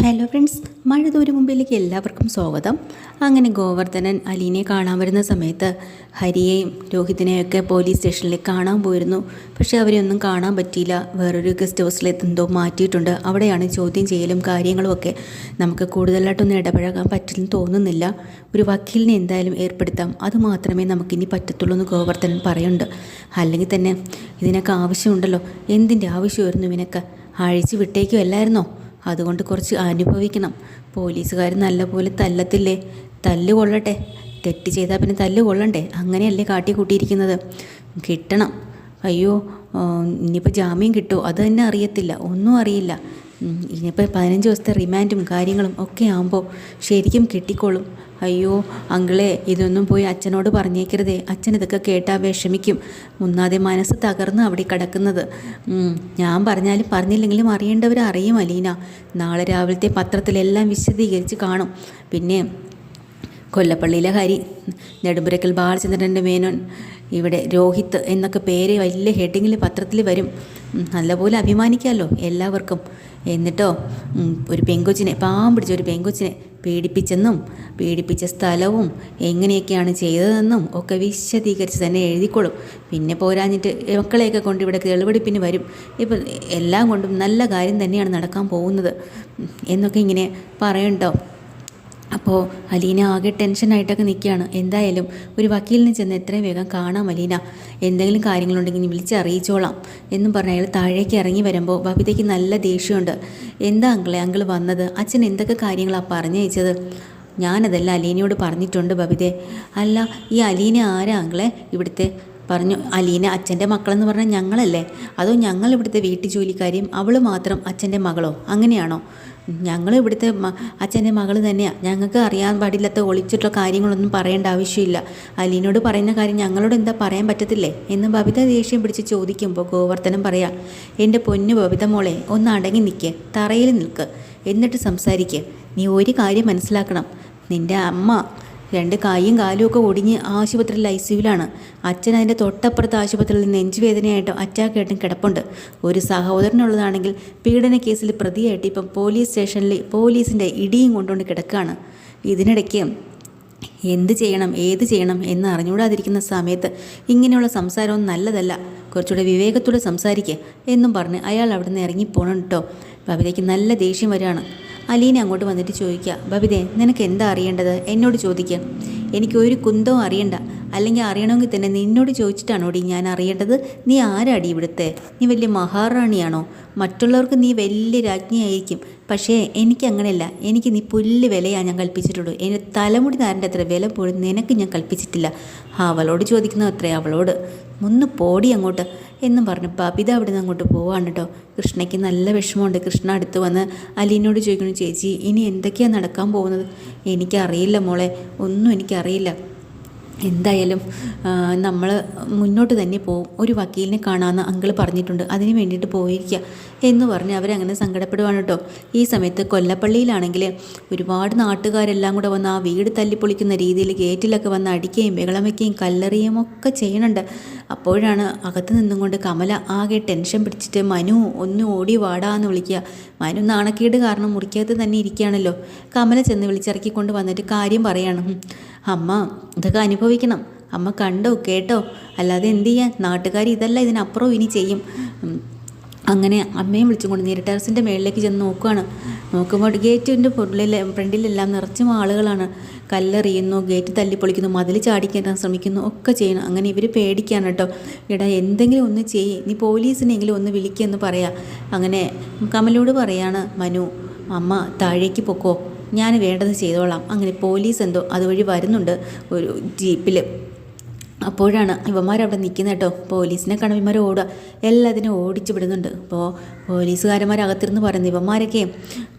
Hello friends, മഴതോരു മുമ്പിലേക്ക് എല്ലാവർക്കും സ്വാഗതം. അങ്ങനെ ഗോവർദ്ധനൻ അലീനെ കാണാൻ വരുന്ന സമയത്ത് ഹരിയെയും രോഹിതിനെയൊക്കെ പോലീസ് സ്റ്റേഷനിലേക്ക് കാണാൻ പോയിരുന്നു. പക്ഷേ അവരെയൊന്നും കാണാൻ പറ്റിയില്ല. വേറൊരു ഗസ്റ്റ് ഹൗസിലെന്തോ മാറ്റിയിട്ടുണ്ട്. അവിടെയാണ് ചോദ്യം ചെയ്യലും കാര്യങ്ങളും ഒക്കെ. നമുക്ക് കൂടുതലായിട്ടൊന്നും ഇടപഴകാൻ പറ്റില്ലെന്ന് തോന്നുന്നില്ല. ഒരു വക്കീലിനെ എന്തായാലും ഏർപ്പെടുത്താം, അതുമാത്രമേ നമുക്കിനി പറ്റത്തുള്ളൂ എന്ന് ഗോവർദ്ധനൻ പറയുന്നുണ്ട്. അല്ലെങ്കിൽ തന്നെ ഇതിനൊക്കെ ആവശ്യമുണ്ടല്ലോ. എന്തിൻ്റെ ആവശ്യമായിരുന്നു ഇവനൊക്കെ? അഴിച്ചു വിട്ടേക്കുമല്ലായിരുന്നോ? അതുകൊണ്ട് കുറച്ച് അനുഭവിക്കണം. പോലീസുകാർ നല്ലപോലെ തല്ലത്തില്ലേ? തല്ല് കൊള്ളട്ടെ. തെറ്റ് ചെയ്താൽ പിന്നെ തല്ല് കൊള്ളണ്ടേ? അങ്ങനെയല്ലേ കാട്ടിക്കൂട്ടിയിരിക്കുന്നത്. കിട്ടണം. അയ്യോ, ഇനിയിപ്പോൾ ജാമ്യം കിട്ടുമോ അത് തന്നെ അറിയത്തില്ല, ഒന്നും അറിയില്ല. ഇനിയിപ്പോൾ 15 ദിവസത്തെ റിമാൻഡും കാര്യങ്ങളും ഒക്കെ ആകുമ്പോൾ ശരിക്കും കിട്ടിക്കോളും. അയ്യോ അങ്കിളെ, ഇതൊന്നും പോയി അച്ഛനോട് പറഞ്ഞേക്കരുതേ. അച്ഛൻ ഇതൊക്കെ കേട്ടാൽ വിഷമിക്കും. ഒന്നാതെ മനസ്സ് തകർന്ന് അവിടെ കിടക്കുന്നത്. ഞാൻ പറഞ്ഞാലും പറഞ്ഞില്ലെങ്കിലും അറിയേണ്ടവർ അറിയും അലീന. നാളെ രാവിലത്തെ പത്രത്തിലെല്ലാം വിശദീകരിച്ച് കാണും. പിന്നെ കൊല്ലപ്പള്ളിയിലെ ഹരി, നെടുമ്പുരക്കൽ ബാലചന്ദ്രൻ്റെ മേനോൻ, ഇവിടെ രോഹിത് എന്നൊക്കെ പേര് വലിയ ഹെഡിങ്ങിൽ പത്രത്തിൽ വരും. നല്ലപോലെ അഭിമാനിക്കാമല്ലോ എല്ലാവർക്കും. എന്നിട്ടോ ഒരു പെങ്കൊച്ചിനെ, പാവം പിടിച്ച ഒരു പെങ്കൊച്ചിനെ പീഡിപ്പിച്ചെന്നും പീഡിപ്പിച്ച സ്ഥലവും എങ്ങനെയൊക്കെയാണ് ചെയ്തതെന്നും ഒക്കെ വിശദീകരിച്ച് തന്നെ എഴുതിക്കൊള്ളും. പിന്നെ പോരാഞ്ഞിട്ട് മക്കളെയൊക്കെ കൊണ്ട് ഇവിടെ തെളിവെടുപ്പിന് വരും. ഇപ്പം എല്ലാം കൊണ്ടും നല്ല കാര്യം തന്നെയാണ് നടക്കാൻ പോകുന്നത് എന്നൊക്കെ ഇങ്ങനെ പറയണ്ടോ. അപ്പോൾ അലീന ആകെ ടെൻഷനായിട്ടൊക്കെ നിൽക്കുകയാണ്. എന്തായാലും ഒരു വക്കീലിനെ ചെന്ന് എത്രയും വേഗം കാണാം അലീന. എന്തെങ്കിലും കാര്യങ്ങളുണ്ടെങ്കിൽ വിളിച്ച് അറിയിച്ചോളാം എന്നും പറഞ്ഞ് അയാൾ താഴേക്ക് ഇറങ്ങി വരുമ്പോൾ ബബിതയ്ക്ക് നല്ല ദേഷ്യമുണ്ട്. എന്താ അങ്കിൾ വന്നത്? അച്ഛൻ എന്തൊക്കെ കാര്യങ്ങളാണ് പറഞ്ഞയച്ചത്? ഞാനതെല്ലാം അലീനയോട് പറഞ്ഞിട്ടുണ്ട് ബബിതേ. അല്ല, ഈ അലീന ആരാ അങ്കിളെ ഇവിടുത്തെ? പറഞ്ഞു. അലീന അച്ഛൻ്റെ മക്കളെന്ന് പറഞ്ഞാൽ ഞങ്ങളല്ലേ? അതോ ഞങ്ങൾ ഇവിടുത്തെ വീട്ടു ജോലിക്കാരിയും അവൾ മാത്രം അച്ഛൻ്റെ മകളോ? അങ്ങനെയാണോ? ഞങ്ങൾ ഇവിടുത്തെ അച്ഛൻ്റെ മകൾ തന്നെയാണ്. ഞങ്ങൾക്ക് അറിയാൻ പാടില്ലാത്ത ഒളിച്ചിട്ടുള്ള കാര്യങ്ങളൊന്നും പറയേണ്ട ആവശ്യമില്ല. അലീനോട് പറയുന്ന കാര്യം ഞങ്ങളോട് എന്താ പറയാൻ പറ്റത്തില്ലേ എന്ന് ബബിത ദേഷ്യം പിടിച്ച് ചോദിക്കുമ്പോൾ ഗോവർദ്ധനം പറയാം, എൻ്റെ പൊന്നു ബബിത മോളെ, ഒന്ന് അടങ്ങി നിൽക്ക്, തറയിൽ നിൽക്ക്, എന്നിട്ട് സംസാരിക്കുക. നീ ഒരു കാര്യം മനസ്സിലാക്കണം. നിൻ്റെ അമ്മ 2 കൈയും കാലും ഒക്കെ ഒടിഞ്ഞ് ആശുപത്രിയിൽ ICUവിലാണ്. അച്ഛൻ അതിൻ്റെ തൊട്ടപ്പുറത്ത് ആശുപത്രിയിൽ നെഞ്ചുവേദനയായിട്ടും അറ്റാക്കായിട്ടും കിടപ്പുണ്ട്. ഒരു സഹോദരനുള്ളതാണെങ്കിൽ പീഡന കേസിൽ പ്രതിയായിട്ട് ഇപ്പം പോലീസ് സ്റ്റേഷനിൽ പോലീസിൻ്റെ ഇടിയും കൊണ്ടുകൊണ്ട് കിടക്കുകയാണ്. ഇതിനിടയ്ക്ക് എന്ത് ചെയ്യണം ഏത് ചെയ്യണം എന്ന് അറിഞ്ഞുകൂടാതിരിക്കുന്ന സമയത്ത് ഇങ്ങനെയുള്ള സംസാരമൊന്നും നല്ലതല്ല. കുറച്ചുകൂടെ വിവേകത്തോടെ സംസാരിക്കുക എന്നും പറഞ്ഞ് അയാൾ അവിടെ നിന്ന് ഇറങ്ങിപ്പോണം കേട്ടോ. ബബിതയ്ക്ക് നല്ല ദേഷ്യം വരികയാണ്. അലീന അങ്ങോട്ട് വന്നിട്ട് ചോദിക്കുക, ബബിതേ നിനക്ക് എന്താ അറിയേണ്ടത്? എന്നോട് ചോദിക്കുക. എനിക്കൊരു കുന്തവും അറിയണ്ട. അല്ലെങ്കിൽ അറിയണമെങ്കിൽ തന്നെ നിന്നോട് ചോദിച്ചിട്ടാണോടി ഞാൻ അറിയേണ്ടത്? നീ ആരാടി ഇവിടുത്തെ? നീ വലിയ മഹാറാണിയാണോ? മറ്റുള്ളവർക്ക് നീ വലിയ രാജ്ഞിയായിരിക്കും, പക്ഷേ എനിക്ക് അങ്ങനെയല്ല. എനിക്ക് നീ പുല്ല് വിലയാണ് ഞാൻ കൽപ്പിച്ചിട്ടുള്ളൂ. എൻ്റെ തലമുടി താരൻ്റെ അത്ര വില പോലും നിനക്ക് ഞാൻ കൽപ്പിച്ചിട്ടില്ല. അവളോട് ചോദിക്കുന്നത് അത്രേ, അവളോട്. ഒന്ന് പോടി അങ്ങോട്ട് എന്നും പറഞ്ഞു ബബിത അവിടെ നിന്ന് അങ്ങോട്ട് പോവാണ് കേട്ടോ. കൃഷ്ണയ്ക്ക് നല്ല വിഷമമുണ്ട്. കൃഷ്ണ അടുത്ത് വന്ന് അലീനോട് ചോദിക്കുന്നു, ചേച്ചി ഇനി എന്തൊക്കെയാണ് നടക്കാൻ പോകുന്നത്? എനിക്കറിയില്ല മോളെ, ഒന്നും എനിക്കറിയില്ല. എന്തായാലും നമ്മൾ മുന്നോട്ട് തന്നെ പോവും. ഒരു വക്കീലിനെ കാണാമെന്ന് അങ്കിൾ പറഞ്ഞിട്ടുണ്ട്, അതിന് വേണ്ടിയിട്ട് പോയിരിക്കുക എന്ന് പറഞ്ഞ് അവരങ്ങനെ സങ്കടപ്പെടുവാണ് കേട്ടോ. ഈ സമയത്ത് കൊല്ലപ്പള്ളിയിലാണെങ്കിൽ ഒരുപാട് നാട്ടുകാരെല്ലാം കൂടെ വന്ന് ആ വീട് തല്ലിപ്പൊളിക്കുന്ന രീതിയിൽ ഗേറ്റിലൊക്കെ വന്ന് അടിക്കുകയും ബഹളം വയ്ക്കുകയും കല്ലെറിയുകയും ഒക്കെ ചെയ്യുന്നുണ്ട്. അപ്പോഴാണ് അകത്ത് നിന്നും കൊണ്ട് കമല ആകെ ടെൻഷൻ പിടിച്ചിട്ട് മനു ഒന്ന് ഓടി വാടാന്ന് വിളിക്കുക. മനു നാണക്കേട് കാരണം മുറിക്കകത്ത് തന്നെ ഇരിക്കുകയാണല്ലോ. കമല ചെന്ന് വിളിച്ചിറക്കിക്കൊണ്ട് വന്നിട്ട് കാര്യം പറയാണ്. അമ്മ ഇതൊക്കെ അനുഭവിക്കണം. അമ്മ കണ്ടോ കേട്ടോ, അല്ലാതെ എന്ത് ചെയ്യാൻ? നാട്ടുകാർ ഇതല്ല ഇതിനപ്പുറം ഇനി ചെയ്യും. അങ്ങനെ അമ്മയും വിളിച്ചുകൊണ്ട് നേരിട്ട് ടെറസിൻ്റെ മേളിലേക്ക് ചെന്ന് നോക്കുകയാണ്. നോക്കുമ്പോൾ ഗേറ്റിൻ്റെ ഫ്രണ്ടിലെല്ലാം നിറച്ചും ആളുകളാണ്. കല്ലെറിയുന്നു, ഗേറ്റ് തല്ലിപ്പൊളിക്കുന്നു, മതിൽ ചാടിക്കാൻ ശ്രമിക്കുന്നു, ഒക്കെ ചെയ്യണം. അങ്ങനെ ഇവർ പേടിക്കുകയാണ് കേട്ടോ. എടാ എന്തെങ്കിലും ഒന്ന് ചെയ്യ്, നീ പോലീസിനെങ്കിലും ഒന്ന് വിളിക്കുമെന്ന് പറയാം. അങ്ങനെ കമലോട് പറയാണ് മനു, അമ്മ താഴേക്ക് പൊക്കോ, ഞാൻ വേണ്ടത് ചെയ്തോളാം. അങ്ങനെ പോലീസ് എന്തോ അതുവഴി വരുന്നുണ്ട് ഒരു ജീപ്പിൽ. അപ്പോഴാണ് ഇവന്മാരവിടെ നിൽക്കുന്നത് കേട്ടോ. പോലീസിനെ കാണുമ്പോൾ ഇവന്മാർ ഓടുക, എല്ലാത്തിനും ഓടിച്ചു വിടുന്നുണ്ട്. അപ്പോൾ പോലീസുകാരന്മാരകത്തിരുന്ന് പറയുന്നത് ഇവന്മാരൊക്കെ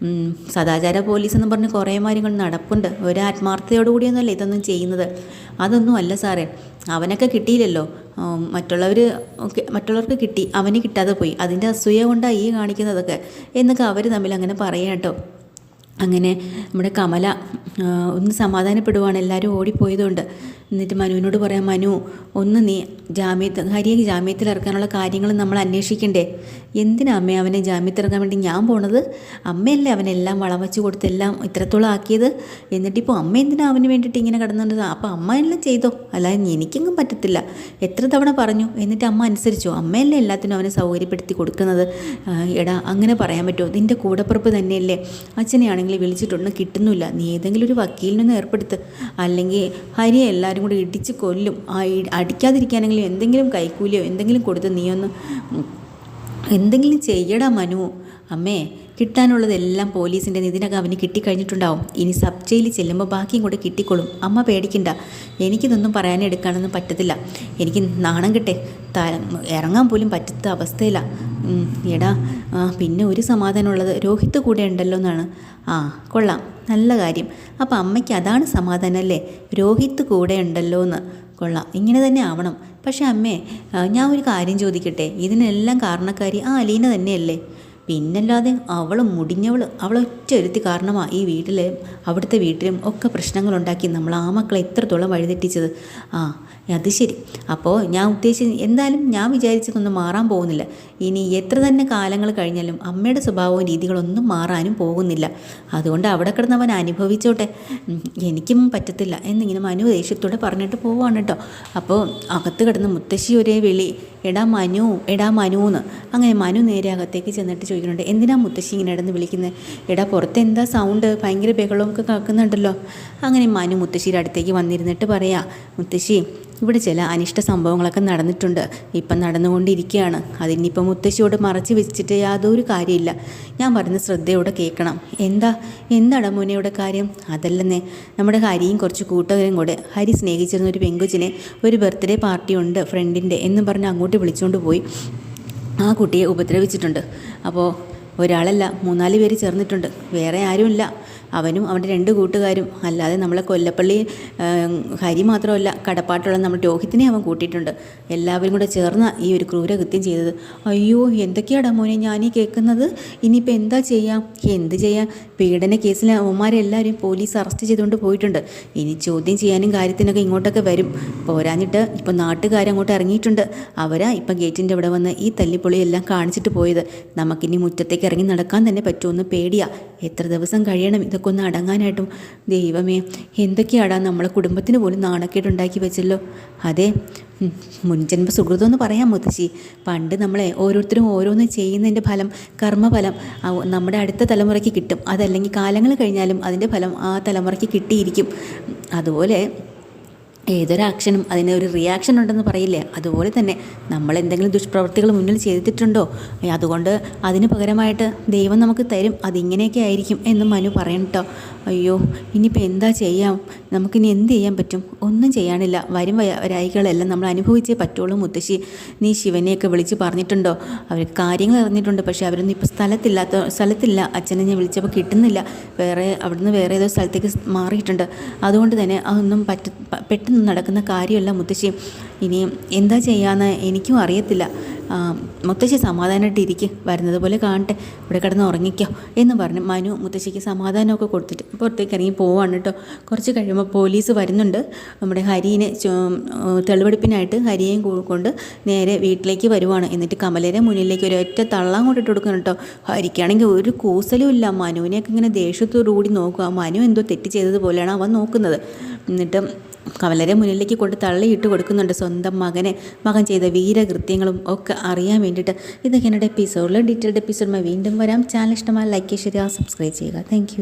സദാചാര പോലീസ് എന്ന് പറഞ്ഞ് കുറേമാരും കൊണ്ട് നടപ്പുണ്ട്. ഒരു ആത്മാർത്ഥതയോടുകൂടിയൊന്നുമല്ല ഇതൊന്നും ചെയ്യുന്നത്. അതൊന്നും അല്ല സാറേ, അവനൊക്കെ കിട്ടിയില്ലല്ലോ, മറ്റുള്ളവർക്ക് കിട്ടി, അവന് കിട്ടാതെ പോയി, അതിൻ്റെ അസൂയ കൊണ്ടാണ് ഈ കാണിക്കുന്നതൊക്കെ എന്നൊക്കെ അവർ തമ്മിൽ അങ്ങനെ പറയാം കേട്ടോ. അങ്ങനെ നമ്മുടെ കമല ഒന്ന് സമാധാനപ്പെടുവാണ് എല്ലാവരും ഓടിപ്പോയതുകൊണ്ട്. എന്നിട്ട് മനുവിനോട് പറയാം, മനു ഒന്ന് നീ ഹരിയെ ജാമ്യത്തിൽ ഇറക്കാനുള്ള കാര്യങ്ങൾ നമ്മൾ അന്വേഷിക്കണ്ടേ? എന്തിനാ അമ്മ അവനെ ജാമ്യത്തിൽ ഇറക്കാൻ വേണ്ടി ഞാൻ പോണത്? അമ്മയല്ലേ അവനെല്ലാം വളം വെച്ച് കൊടുത്തെല്ലാം ഇത്രത്തോളം ആക്കിയത്. എന്നിട്ടിപ്പോൾ അമ്മ എന്തിനാ അവന് വേണ്ടിയിട്ട് ഇങ്ങനെ കിടന്നത്? അപ്പോൾ അമ്മ എല്ലാം ചെയ്തോ, അല്ലാതെ എനിക്കെങ്ങും പറ്റത്തില്ല. എത്ര തവണ പറഞ്ഞു, എന്നിട്ട് അമ്മ അനുസരിച്ചോ? അമ്മയല്ലേ എല്ലാത്തിനും അവനെ സൗകര്യപ്പെടുത്തി കൊടുക്കുന്നത്. എടാ അങ്ങനെ പറയാൻ പറ്റുമോ? നിൻ്റെ കൂടപ്പുറപ്പ് തന്നെയല്ലേ. അച്ഛനെയാണെങ്കിൽ വിളിച്ചിട്ടൊന്നും കിട്ടുന്നില്ല. നീ ഏതെങ്കിലും ഒരു വക്കീലിനൊന്ന് ഏർപ്പെടുത്ത്, അല്ലെങ്കിൽ ഹരിയെ എല്ലാവരും കൂടി ഇടിച്ച് കൊല്ലും. അടിക്കാതിരിക്കാനെങ്കിലും എന്തെങ്കിലും കൈക്കൂലിയോ എന്തെങ്കിലും കൊടുത്ത് നീ ഒന്ന് എന്തെങ്കിലും ചെയ്യടാ മനു. അമ്മേ, കിട്ടാനുള്ളതെല്ലാം പോലീസിൻ്റെ നിധിനകം അവന് കിട്ടിക്കഴിഞ്ഞിട്ടുണ്ടാവും. ഇനി സബ് ജയിലിൽ ചെല്ലുമ്പോൾ ബാക്കിയും കൂടെ കിട്ടിക്കൊള്ളും. അമ്മ പേടിക്കണ്ട. എനിക്കിതൊന്നും പറയാനെടുക്കാനൊന്നും പറ്റത്തില്ല. എനിക്ക് നാണം കെട്ടെ ഇറങ്ങാൻ പോലും പറ്റാത്ത അവസ്ഥയില്ല. എടാ, പിന്നെ ഒരു സമാധാനമുള്ളത് രോഹിത്ത് കൂടെ ഉണ്ടല്ലോ എന്നാണ്. കൊള്ളാം, നല്ല കാര്യം. അപ്പം അമ്മയ്ക്ക് അതാണ് സമാധാനം അല്ലേ? രോഹിത്ത് കൂടെ ഉണ്ടല്ലോ എന്ന്. കൊള്ളാം, ഇങ്ങനെ തന്നെ ആവണം. പക്ഷേ അമ്മേ, ഞാൻ ഒരു കാര്യം ചോദിക്കട്ടെ? ഇതിനെല്ലാം കാരണക്കാരി ആ അലീന തന്നെയല്ലേ? പിന്നല്ലാതെ അവൾ മുടിഞ്ഞവൾ, അവളൊറ്റ ഒരുത്തി കാരണമാണ് ഈ വീട്ടിലെ അവിടുത്തെ വീട്ടിലും ഒക്കെ പ്രശ്നങ്ങളുണ്ടാക്കി നമ്മൾ ആ മക്കളെ എത്രത്തോളം വഴിതെറ്റിച്ചത്. അത് ശരി. അപ്പോൾ ഞാൻ ഉദ്ദേശിച്ചത് എന്തായാലും ഞാൻ വിചാരിച്ചതൊന്നും മാറാൻ പോകുന്നില്ല. ഇനി എത്ര തന്നെ കാലങ്ങൾ കഴിഞ്ഞാലും അമ്മയുടെ സ്വഭാവവും രീതികളൊന്നും മാറാനും പോകുന്നില്ല. അതുകൊണ്ട് അവിടെ കിടന്നവൻ അനുഭവിച്ചോട്ടെ, എനിക്കും പറ്റത്തില്ല എന്നിങ്ങനെ മനു ദേഷ്യത്തോടെ പറഞ്ഞിട്ട് പോവാണ് കേട്ടോ. അപ്പോൾ അകത്ത് കിടന്ന് മുത്തശ്ശി ഒരേ വിളി, എടാ മനു, എടാ മനു എന്ന്. അങ്ങനെ മനു നേരെ അകത്തേക്ക് ചെന്നിട്ട് ചോദിക്കുന്നുണ്ട്, എന്തിനാ മുത്തശ്ശി ഇങ്ങനെ ഇടന്ന് വിളിക്കുന്നത്? എടാ പുറത്ത് എന്താ സൗണ്ട്? ഭയങ്കര ബഹളമൊക്കെ കേൾക്കുന്നുണ്ടല്ലോ. അങ്ങനെ മനു മുത്തശ്ശിയുടെ അടുത്തേക്ക് വന്നിരുന്നിട്ട് പറയാ, മുത്തശ്ശി ഇവിടെ ചില അനിഷ്ട സംഭവങ്ങളൊക്കെ നടന്നിട്ടുണ്ട്, ഇപ്പം നടന്നുകൊണ്ടിരിക്കുകയാണ്. അതിനിപ്പോൾ മുത്തശ്ശിയോട് മറച്ച് വെച്ചിട്ട് യാതൊരു കാര്യമില്ല. ഞാൻ പറയുന്ന ശ്രദ്ധയോടെ കേൾക്കണം. എന്താണ് മോനെയുടെ കാര്യം? അതല്ലെന്നേ, നമ്മുടെ ഹരിയും കുറച്ച് കൂട്ടുകാരും കൂടെ ഹരി സ്നേഹിച്ചിരുന്ന ഒരു പെങ്കുച്ചിനെ ഒരു ബർത്ത്ഡേ പാർട്ടി ഉണ്ട് ഫ്രണ്ടിൻ്റെ എന്നും പറഞ്ഞ് അങ്ങോട്ട് വിളിച്ചുകൊണ്ട് പോയി ആ കുട്ടിയെ ഉപദ്രവിച്ചിട്ടുണ്ട്. അപ്പോൾ ഒരാളല്ല 3-4 പേര് ചേർന്നിട്ടുണ്ട്. വേറെ ആരുമില്ല, അവനും അവൻ്റെ 2 കൂട്ടുകാരും. അല്ലാതെ നമ്മളെ കൊല്ലപ്പള്ളി ഹരി മാത്രമല്ല, കടപ്പാട്ടുള്ള നമ്മുടെ രോഹിത്തിനെ അവൻ കൂട്ടിയിട്ടുണ്ട്. എല്ലാവരും കൂടെ ചേർന്ന ഈ ഒരു ക്രൂരകൃത്യം ചെയ്തത്. അയ്യോ, എന്തൊക്കെയാടാ മോനെ ഞാനീ കേൾക്കുന്നത്? ഇനിയിപ്പോൾ എന്താ ചെയ്യാം? എന്ത് ചെയ്യാം? പീഡന കേസിൽ അവന്മാരെല്ലാവരും പോലീസ് അറസ്റ്റ് ചെയ്തുകൊണ്ട് പോയിട്ടുണ്ട്. ഇനി ചോദ്യം ചെയ്യാനും കാര്യത്തിനൊക്കെ ഇങ്ങോട്ടൊക്കെ വരും. പോരാഞ്ഞിട്ട് ഇപ്പോൾ നാട്ടുകാരങ്ങോട്ട് ഇറങ്ങിയിട്ടുണ്ട്. അവരാ ഇപ്പം ഗേറ്റിൻ്റെ ഇവിടെ വന്ന് ഈ തല്ലിപ്പൊളിയെല്ലാം കാണിച്ചിട്ട് പോയത്. നമുക്കിനി മുറ്റത്തേക്ക് ഇറങ്ങി നടക്കാൻ തന്നെ പറ്റുമെന്ന് പേടിയാ. എത്ര ദിവസം കഴിയണം ഇതൊക്കെ ഒന്ന് അടങ്ങാനായിട്ടും? ദൈവമേ, എന്തൊക്കെയാടാ നമ്മളെ കുടുംബത്തിന് പോലും നാണക്കേടുണ്ടാക്കി വെച്ചല്ലോ. അതെ, മുൻജന്മ സുഹൃതമെന്ന് പറയാം മുത്തശ്ശി. പണ്ട് നമ്മളെ ഓരോരുത്തരും ഓരോന്ന് ചെയ്യുന്നതിൻ്റെ ഫലം, കർമ്മഫലം നമ്മുടെ അടുത്ത തലമുറയ്ക്ക് കിട്ടും. അതല്ലെങ്കിൽ കാലങ്ങൾ കഴിഞ്ഞാലും അതിൻ്റെ ഫലം ആ തലമുറയ്ക്ക് കിട്ടിയിരിക്കും. അതുപോലെ ഏതൊരു ആക്ഷനും അതിന് ഒരു റിയാക്ഷൻ ഉണ്ടെന്ന് പറയില്ലേ, അതുപോലെ തന്നെ നമ്മൾ എന്തെങ്കിലും ദുഷ്പ്രവൃത്തികൾ മുന്നിൽ ചെയ്തിട്ടുണ്ടോ, അതുകൊണ്ട് അതിന് പകരമായിട്ട് ദൈവം നമുക്ക് തരും. അതിങ്ങനെയൊക്കെ ആയിരിക്കും എന്ന് മനു പറയണം കേട്ടോ. അയ്യോ, ഇനിയിപ്പോൾ എന്താ ചെയ്യാം? നമുക്കിനി എന്ത് ചെയ്യാൻ പറ്റും? ഒന്നും ചെയ്യാനില്ല. വരും വരായികളെല്ലാം നമ്മൾ അനുഭവിച്ചേ പറ്റുള്ളൂ. മുത്തശ്ശി, നീ ശിവനെയൊക്കെ വിളിച്ച് പറഞ്ഞിട്ടുണ്ടോ? അവർ കാര്യങ്ങൾ അറിഞ്ഞിട്ടുണ്ട്, പക്ഷേ അവരൊന്നും ഇപ്പോൾ സ്ഥലത്തില്ല. അച്ഛനെ ഞാൻ വിളിച്ചപ്പോൾ കിട്ടുന്നില്ല. അവിടുന്ന് വേറെ ഏതോ സ്ഥലത്തേക്ക് മാറിയിട്ടുണ്ട്. അതുകൊണ്ട് തന്നെ അതൊന്നും പെട്ടെന്ന് നടക്കുന്ന കാര്യമല്ല മുത്തശ്ശി. ഇനി എന്താ ചെയ്യാന്ന് എനിക്കും അറിയത്തില്ല. മുത്തശ്ശി സമാധാനമായിട്ട് ഇരിക്കും, വരുന്നത് പോലെ കാണട്ടെ, ഇവിടെ കിടന്ന് ഉറങ്ങിക്കോ എന്ന് പറഞ്ഞ് മനു മുത്തശ്ശിക്ക് സമാധാനമൊക്കെ കൊടുത്തിട്ട് പുറത്തേക്ക് ഇറങ്ങി പോവാണ് കേട്ടോ. കുറച്ച് കഴിയുമ്പോൾ പോലീസ് വരുന്നുണ്ട്. നമ്മുടെ ഹരിനെ തെളിവെടുപ്പിനായിട്ട് ഹരിയെയും കൊണ്ട് നേരെ വീട്ടിലേക്ക് വരുവാണ്. എന്നിട്ട് കമലയുടെ മുന്നിലേക്ക് ഒരൊറ്റ തള്ളാൻ കൊണ്ടിട്ട് കൊടുക്കണം കേട്ടോ. ഹരിക്കാണെങ്കിൽ ഒരു കൂസലും ഇല്ല. മനുവിനെയൊക്കെ ഇങ്ങനെ ദേഷ്യത്തോടുകൂടി നോക്കുക. മനു എന്തോ തെറ്റ് ചെയ്തതുപോലെയാണ് അവൻ നോക്കുന്നത്. എന്നിട്ട് കമലരെ മുന്നിലേക്ക് കൊണ്ട് തള്ളിയിട്ട് കൊടുക്കുന്നുണ്ട് സ്വന്തം മകൻ ചെയ്ത വീരകൃത്യങ്ങളും ഒക്കെ അറിയാൻ വേണ്ടിയിട്ട്. ഇതൊക്കെ എൻ്റെ എപ്പിസോഡിൽ ഡീറ്റെയിൽഡ് എപ്പിസോഡുമായി വീണ്ടും വരാം. ചാനൽ ഇഷ്ടമായി ലൈക്ക് ചെയ്യുക, സബ്സ്ക്രൈബ് ചെയ്യുക. താങ്ക്